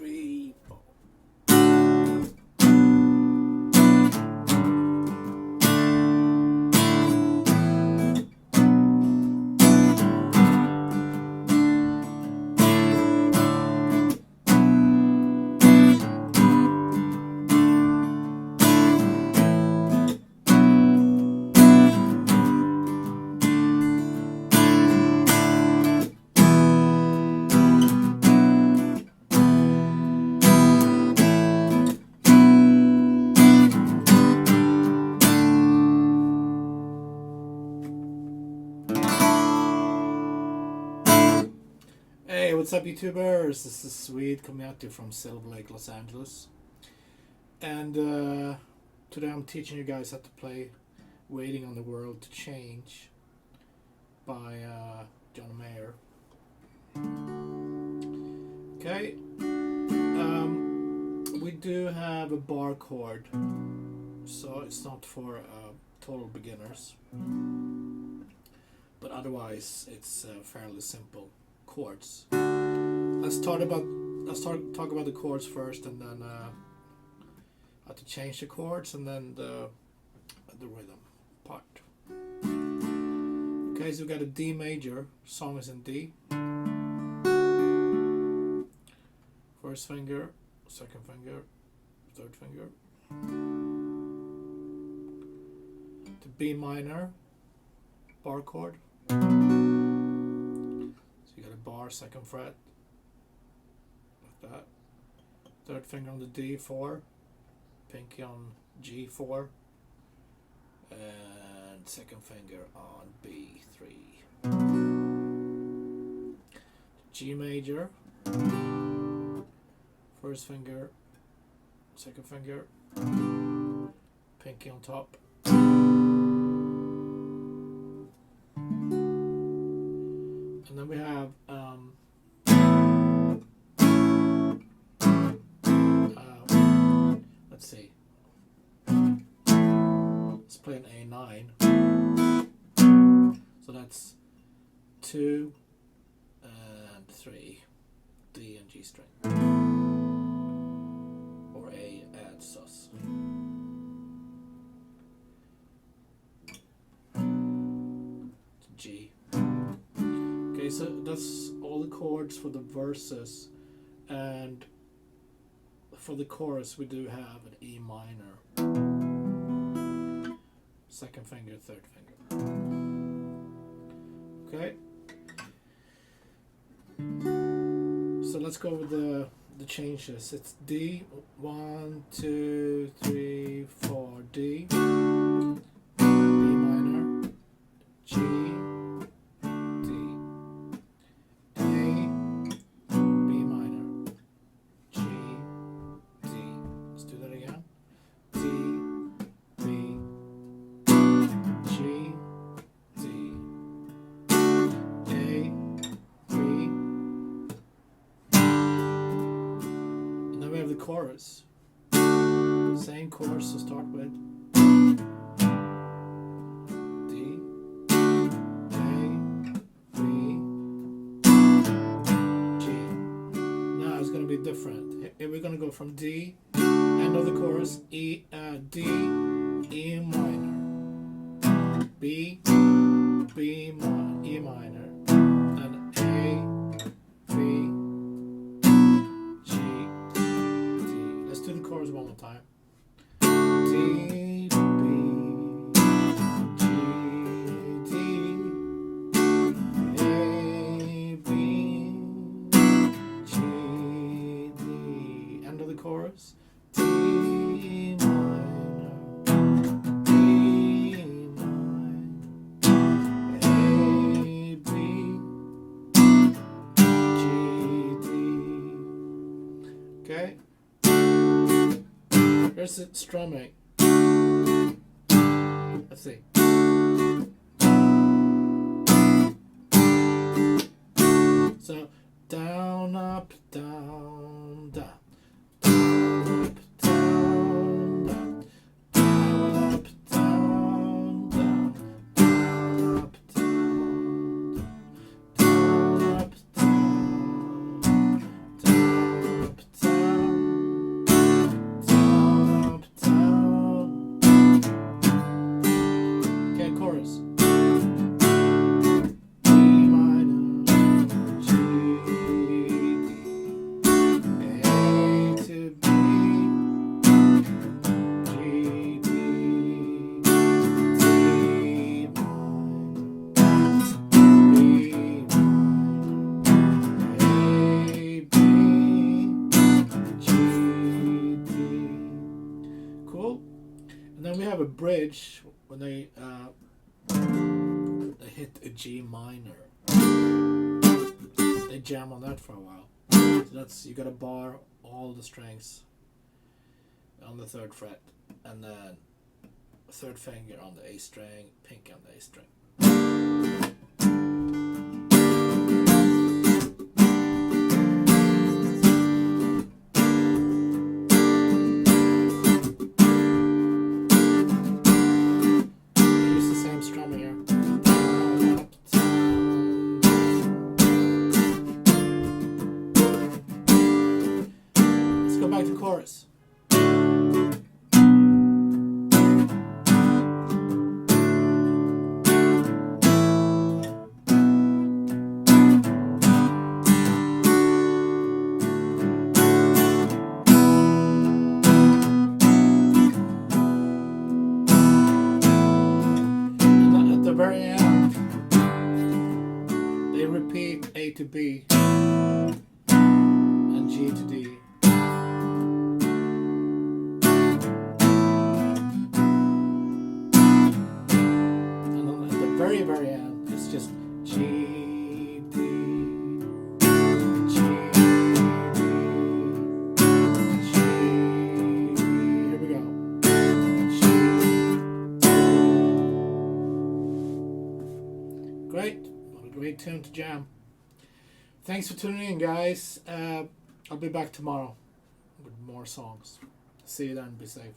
3, 4. Hey, what's up, YouTubers? This is Swede coming at you from Silver Lake, Los Angeles. And today I'm teaching you guys how to play Waiting on the World to Change by John Mayer. Okay, we do have a bar chord, so it's not for total beginners. But otherwise, it's fairly simple. Chords. Let's talk about the chords first, and then how to change the chords, and then the rhythm part. Okay, so we got a D major. Song is in D. First finger, second finger, third finger. To B minor, bar chord. You got a bar, second fret, like that. Third finger on the D4, pinky on G4, and second finger on B3. G major, first finger, second finger, pinky on top. And then we have let's see. Let's play an A9. So that's 2 and 3, D and G string, or A and sus. G. Okay, so that's all the chords for the verses, and for the chorus we do have an E minor, second finger, third finger. Okay, so let's go with the changes. It's D, 1, 2, 3, 4, D, B minor, G, chorus. Same chorus to start with. D, A, B, G. Now it's going to be different. Here we're going to go from D, end of the chorus, E, D, E minor, B, B minor, E minor, and A, B, do the chorus one more time. D, B, G, D, A, B, G, D. End of the chorus. D minor, D minor, A, B, G, D. Okay. Here's the strumming. Let's see. So down, up, down, down. Down, up, down, down. Down, up, down, down. Down, up, down, down. Down, up, down. Down, up, down. have a bridge when they hit a G minor. They jam on that for a while. So that's, you got to bar all the strings on the 3rd fret, and then 3rd finger on the A string, pinky on the A string. Use the same strumming here. Let's go back to chorus. Very end, they repeat A to B and G to D. And then at the very end, it's just G, D, G, D, G. Here we go. Great. What a great tune to jam. Thanks for tuning in, guys. I'll be back tomorrow with more songs. See you then. Be safe.